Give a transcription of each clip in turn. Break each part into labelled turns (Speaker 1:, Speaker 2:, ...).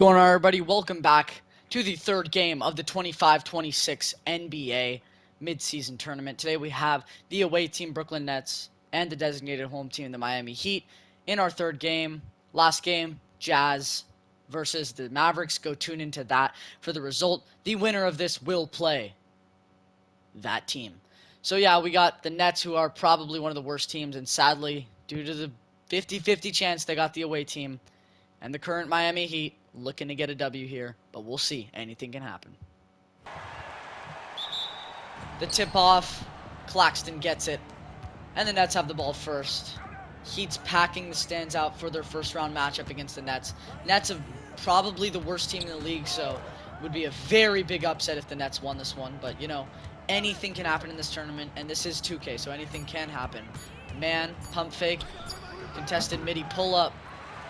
Speaker 1: Going on, everybody? Welcome back to the third game of the 25-26 NBA midseason tournament. Today we have the away team Brooklyn Nets and the designated home team the Miami Heat in our third game. Last game, Jazz versus the Mavericks. Go tune into that for the result. The winner of this will play that team. So yeah, we got the Nets, who are probably one of the worst teams, and sadly, due to the 50-50 chance, they got the away team. And the current Miami Heat looking to get a W here, but we'll see. Anything can happen. The tip-off, Claxton gets it, and the Nets have the ball first. Heat's packing the stands out for their first-round matchup against the Nets. Nets are probably the worst team in the league, so it would be a very big upset if the Nets won this one. But, you know, anything can happen in this tournament, and this is 2K, so anything can happen. Man, pump fake, contested midi pull-up.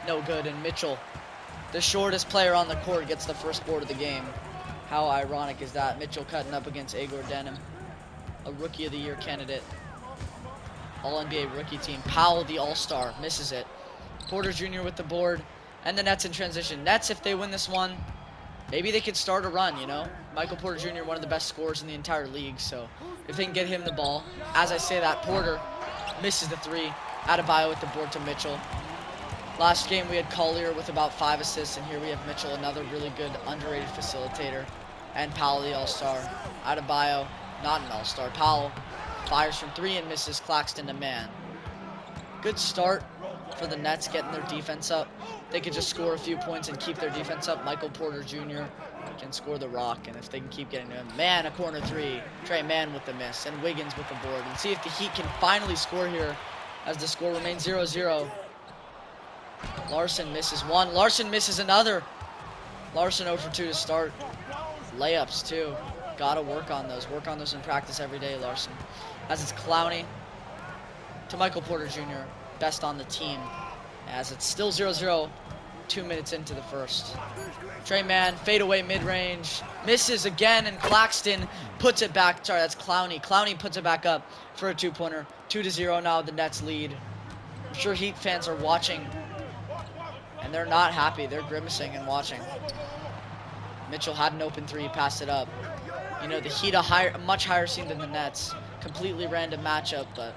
Speaker 1: No good, and Mitchell, the shortest player on the court, gets the first board of the game. How ironic is that? Mitchell cutting up against Igor Denim, a Rookie of the Year candidate. All-NBA rookie team. Powell, the All-Star, misses it. Porter Jr. with the board, and the Nets in transition. Nets, if they win this one, maybe they could start a run, you know? Michael Porter Jr., one of the best scorers in the entire league, so if they can get him the ball. As I say that, Porter misses the three. Adebayo with the board to Mitchell. Last game we had Collier with about 5 assists, and here we have Mitchell, another really good underrated facilitator, and Powell, the All-Star. Adebayo, not an All-Star. Powell fires from 3 and misses. Claxton to man. Good start for the Nets getting their defense up. They could just score a few points and keep their defense up. Michael Porter Jr. can score the rock, and if they can keep getting to him. Man, a corner 3. Trey Mann with the miss, and Wiggins with the board. And see if the Heat can finally score here as the score remains 0-0. Larson misses one. Larson misses another. Larson 0 for 2 to start. Layups, too. Gotta work on those. Work on those in practice every day, Larson. As it's Clowney to Michael Porter Jr., best on the team. As it's still 0-0, 2 minutes into the first. Trey Mann, fade away mid-range. Misses again, and Claxton puts it back. Sorry, that's Clowney. Clowney puts it back up for a two-pointer. 2-0 now, the Nets lead. I'm sure Heat fans are watching, and they're not happy. They're grimacing and watching. Mitchell had an open 3, passed it up. You know, the Heat a much higher seed than the Nets. Completely random matchup, but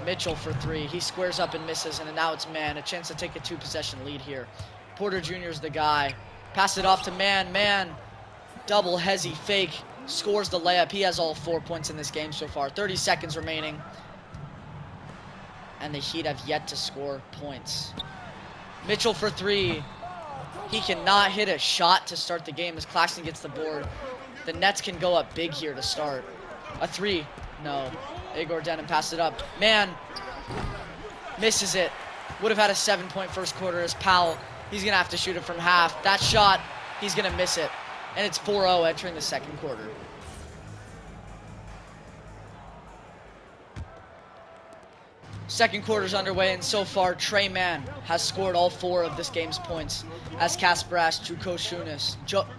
Speaker 1: Mitchell for 3. He squares up and misses, and now it's Mann. A chance to take a 2-possession lead here. Porter Jr. is the guy. Pass it off to Mann. Mann, double hezzy fake. Scores the layup. He has all 4 points in this game so far. 30 seconds remaining. And the Heat have yet to score points. Mitchell for 3. He cannot hit a shot to start the game as Claxton gets the board. The Nets can go up big here to start. A 3. No. Igor Denim passed it up. Man misses it. Would have had a 7-point first quarter as Powell. He's going to have to shoot it from half. That shot, he's going to miss it. And it's 4-0 entering the second quarter. Second quarter's underway, and so far, Trey Mann has scored all 4 of this game's points as Kasparas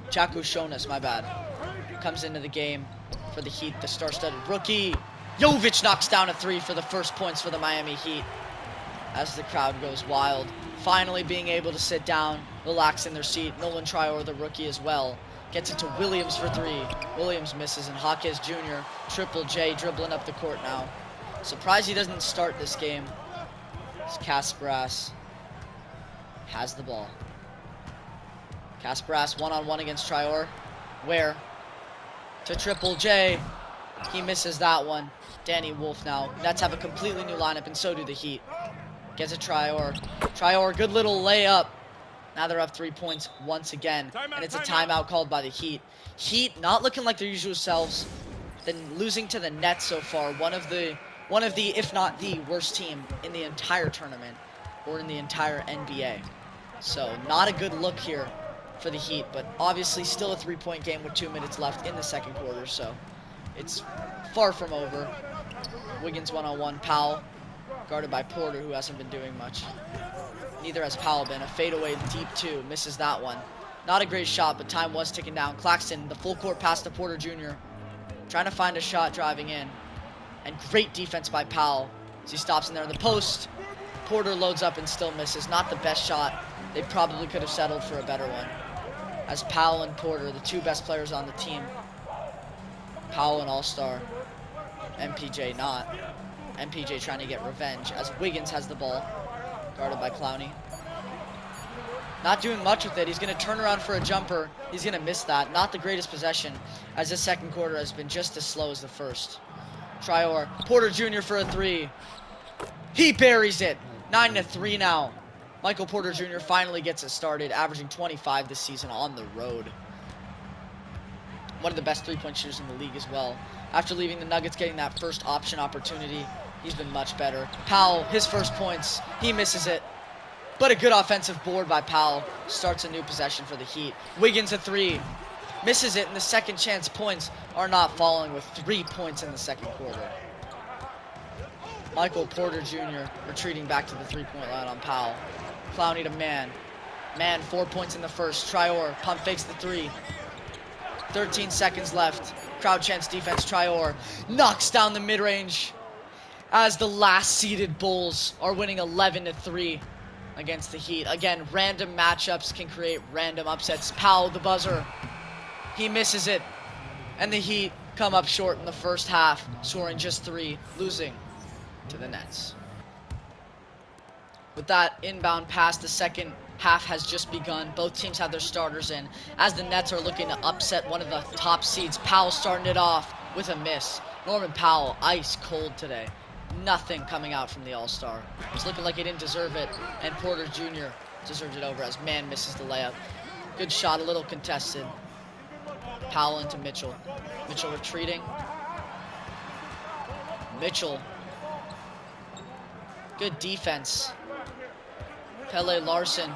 Speaker 1: Jakushonis, my bad, comes into the game for the Heat, the star-studded rookie. Jovic knocks down a 3 for the first points for the Miami Heat as the crowd goes wild. Finally being able to sit down, relax in their seat. Nolan Trior, the rookie as well, gets it to Williams for 3. Williams misses, and Hawkes Jr., Triple J, dribbling up the court now. Surprised he doesn't start this game. Kasparas has the ball. Kasparas one-on-one against Trior. Where? To Triple J. He misses that one. Danny Wolf now. Nets have a completely new lineup, and so do the Heat. Gets a Trior. Trior, good little layup. Now they're up 3 points once again. And it's a timeout called by the Heat. Heat not looking like their usual selves. Then losing to the Nets so far. One of the, if not the worst team in the entire tournament or in the entire NBA. So not a good look here for the Heat, but obviously still a 3-point game with 2 minutes left in the second quarter, so it's far from over. Wiggins one-on-one, Powell, guarded by Porter, who hasn't been doing much. Neither has Powell been. A fadeaway deep 2, misses that one. Not a great shot, but time was ticking down. Claxton, the full court pass to Porter Jr., trying to find a shot driving in. And great defense by Powell as he stops in there in the post. Porter loads up and still misses. Not the best shot. They probably could have settled for a better one. as Powell and Porter, the two best players on the team. Powell an all-star, MPJ not. MPJ trying to get revenge as Wiggins has the ball, guarded by Clowney. Not doing much with it. He's going to turn around for a jumper. He's going to miss that. Not the greatest possession, as this second quarter has been just as slow as the first. Traore, Porter Jr. for a three. He buries it. 9-3 now. Michael Porter Jr. finally gets it started, averaging 25 this season on the road. One of the best three-point shooters in the league as well. After leaving the Nuggets getting that first option opportunity, he's been much better. Powell, his first points. He misses it. But a good offensive board by Powell starts a new possession for the Heat. Wiggins a three. Misses it, and the second chance points are not falling with 3 points in the second quarter. Michael Porter Jr. retreating back to the three-point line on Powell. Clowney to Man. Man, 4 points in the first. Traore pump fakes the three. 13 seconds left. Crowd chants defense. Traore knocks down the mid-range as the last seeded Bulls are winning 11-3 against the Heat. Again, random matchups can create random upsets. Powell, the buzzer. He misses it. And the Heat come up short in the first half, scoring just 3, losing to the Nets. With that inbound pass, the second half has just begun. Both teams have their starters in, as the Nets are looking to upset one of the top seeds. Powell starting it off with a miss. Norman Powell, ice cold today. Nothing coming out from the All-Star. It's looking like he didn't deserve it, and Porter Jr. deserves it over as Man misses the layup. Good shot, a little contested. Powell into Mitchell. Mitchell retreating. Mitchell. Good defense. Pele Larson.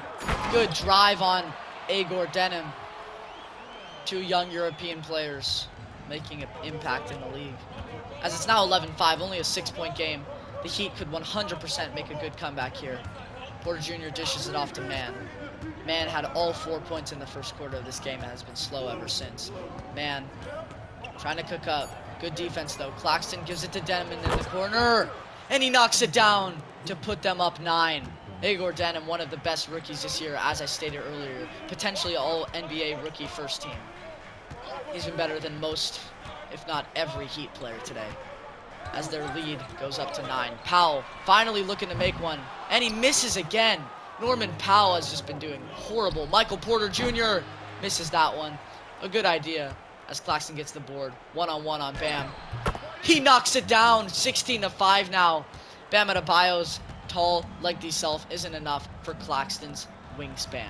Speaker 1: Good drive on Igor Denim. Two young European players making an impact in the league. As it's now 11-5, only a 6-point game, the Heat could 100% make a good comeback here. Porter Jr. dishes it off to Man. Man had all 4 points in the first quarter of this game and has been slow ever since. Man trying to cook up. Good defense, though. Claxton gives it to Denim in the corner, and he knocks it down to put them up 9. Igor Denim, one of the best rookies this year, as I stated earlier. Potentially all NBA rookie first team. He's been better than most, if not every Heat player today, as their lead goes up to 9. Powell finally looking to make one, and he misses again. Norman Powell has just been doing horrible. Michael Porter Jr. misses that one. A good idea as Claxton gets the board. One-on-one on Bam. He knocks it down. 16-5 now. Bam Adebayo's tall, lengthy self isn't enough for Claxton's wingspan.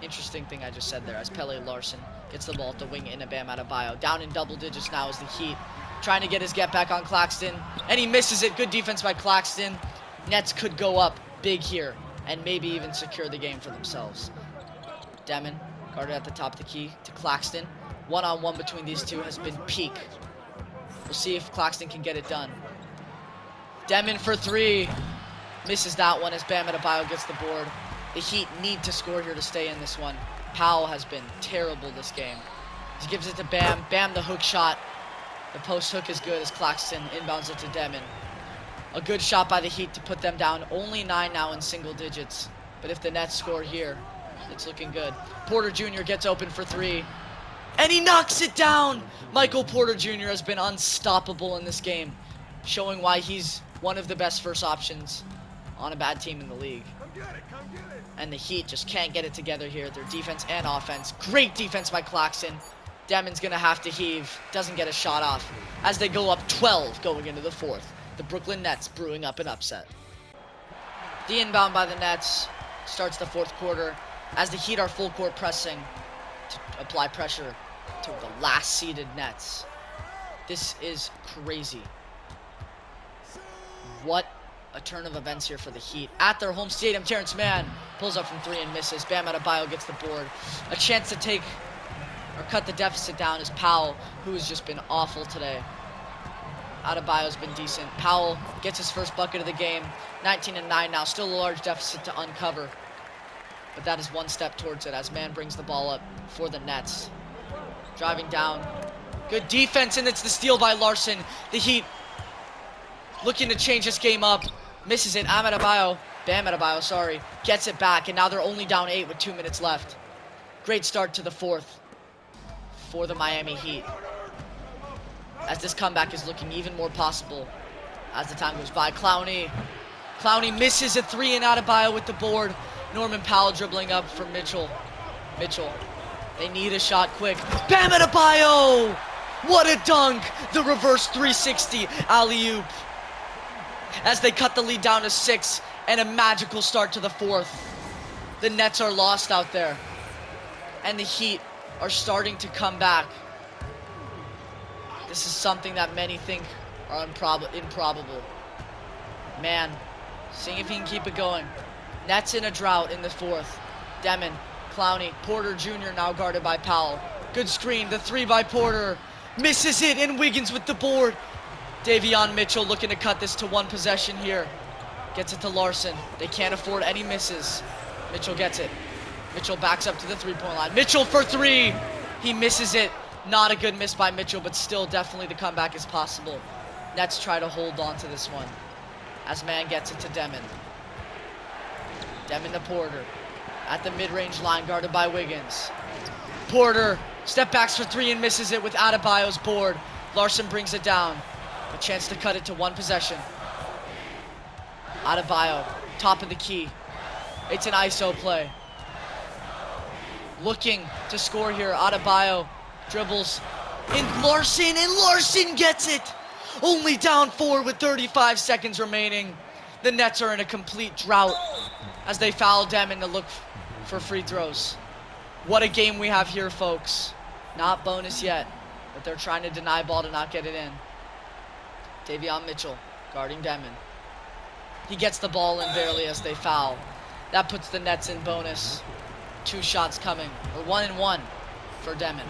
Speaker 1: Interesting thing I just said there, as Pele Larson gets the ball at the wing into Bam Adebayo. Down in double digits now is the Heat, trying to get his get back on Claxton, and he misses it. Good defense by Claxton. Nets could go up big here and maybe even secure the game for themselves. Demon guarded at the top of the key to Claxton. One-on-one between these two has been peak. We'll see if Claxton can get it done. Demon for 3. Misses that one as Bam Adebayo gets the board. The Heat need to score here to stay in this one. Powell has been terrible this game. He gives it to Bam. Bam, the hook shot. The post hook is good as Claxton inbounds it to Demon. A good shot by the Heat to put them down. Only 9 now in single digits. But if the Nets score here, it's looking good. Porter Jr. gets open for 3. And he knocks it down! Michael Porter Jr. has been unstoppable in this game, showing why he's one of the best first options on a bad team in the league. And the Heat just can't get it together here. Their defense and offense. Great defense by Claxton. Demon's going to have to heave. Doesn't get a shot off as they go up 12 going into the fourth. The Brooklyn Nets brewing up an upset. The inbound by the Nets starts the fourth quarter as the Heat are full court pressing to apply pressure to the last seeded Nets. This is crazy. What a turn of events here for the Heat. At their home stadium, Terrence Mann pulls up from 3 and misses. Bam Adebayo gets the board. A chance to take or cut the deficit down is Powell, who has just been awful today. Adebayo's been decent. Powell gets his first bucket of the game. 19-9 now. Still a large deficit to uncover. But that is one step towards it as Mann brings the ball up for the Nets. Driving down. Good defense, and it's the steal by Larson. The Heat looking to change this game up. Misses it. Bam Adebayo, sorry. Gets it back, and now they're only down 8 with 2 minutes left. Great start to the fourth for the Miami Heat, as this comeback is looking even more possible as the time goes by. Clowney misses a three, and Adebayo with the board. Norman Powell dribbling up for Mitchell. They need a shot quick. Bam Adebayo! What a dunk! The reverse 360 alley-oop as they cut the lead down to 6, and a magical start to the fourth. The Nets are lost out there, and the Heat are starting to come back. This is something that many think are improbable. Man, seeing if he can keep it going. Nets in a drought in the fourth. Demon, Clowney, Porter Jr. now guarded by Powell. Good screen, the three by Porter. Misses it, and Wiggins with the board. Davion Mitchell looking to cut this to one possession here. Gets it to Larson. They can't afford any misses. Mitchell gets it. Mitchell backs up to the three-point line. Mitchell for three. He misses it. Not a good miss by Mitchell, but still definitely the comeback is possible. Nets try to hold on to this one as man gets it to Demon. Demon to Porter. At the mid-range line, guarded by Wiggins. Porter step backs for three and misses it with Adebayo's board. Larson brings it down. A chance to cut it to one possession. Adebayo, top of the key. It's an ISO play. Looking to score here. Adebayo dribbles in Larson, and Larson gets it. Only down 4 with 35 seconds remaining. The Nets are in a complete drought as they foul Demon to look for free throws. What a game we have here, folks. Not bonus yet, but they're trying to deny ball to not get it in. Davion Mitchell guarding Demon. He gets the ball in barely as they foul. That puts the Nets in bonus. 2 shots coming, or 1 and 1 for Demon.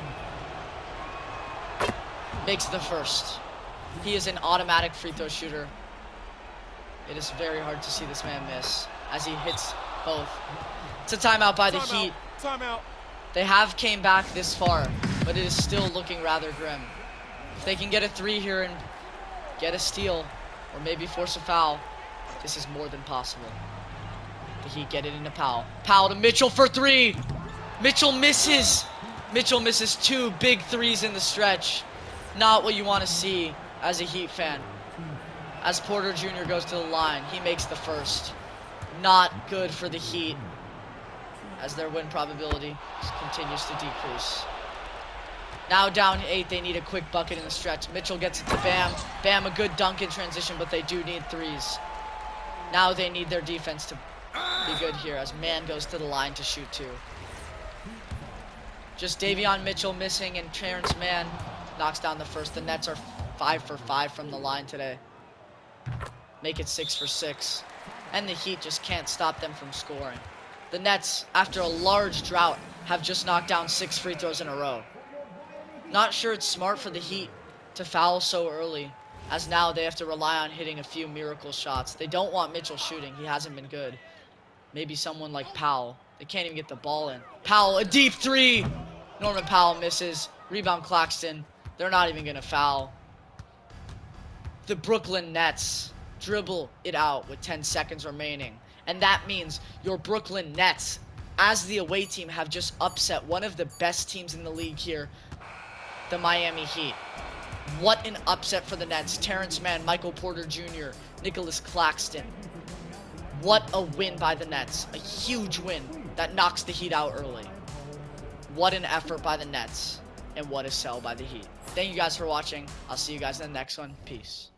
Speaker 1: Makes the first. He is an automatic free throw shooter. It is very hard to see this man miss as he hits both. It's a timeout by the Heat.
Speaker 2: Timeout.
Speaker 1: They have came back this far, but it is still looking rather grim. If they can get a 3 here and get a steal, or maybe force a foul, this is more than possible. The Heat get it into Powell. Powell to Mitchell for 3. Mitchell misses. Mitchell misses 2 big threes in the stretch. Not what you want to see as a Heat fan. As Porter Jr. goes to the line, he makes the first. Not good for the Heat, as their win probability continues to decrease. Now down 8, they need a quick bucket in the stretch. Mitchell gets it to Bam. Bam, a good dunk in transition, but they do need threes. Now they need their defense to be good here, as Man goes to the line to shoot 2. Just Davion Mitchell missing, and Terrence Mann knocks down the first. The Nets are 5 for 5 from the line today. Make it 6 for 6. And the Heat just can't stop them from scoring. The Nets, after a large drought, have just knocked down 6 free throws in a row. Not sure it's smart for the Heat to foul so early, as now they have to rely on hitting a few miracle shots. They don't want Mitchell shooting. He hasn't been good. Maybe someone like Powell. They can't even get the ball in. Powell, a deep 3. Norman Powell misses. Rebound Claxton. They're not even going to foul. The Brooklyn Nets dribble it out with 10 seconds remaining. And that means your Brooklyn Nets, as the away team, have just upset one of the best teams in the league here, the Miami Heat. What an upset for the Nets. Terrence Mann, Michael Porter Jr., Nicholas Claxton. What a win by the Nets. A huge win that knocks the Heat out early. What an effort by the Nets. And what a sell by the Heat. Thank you guys for watching. I'll see you guys in the next one. Peace.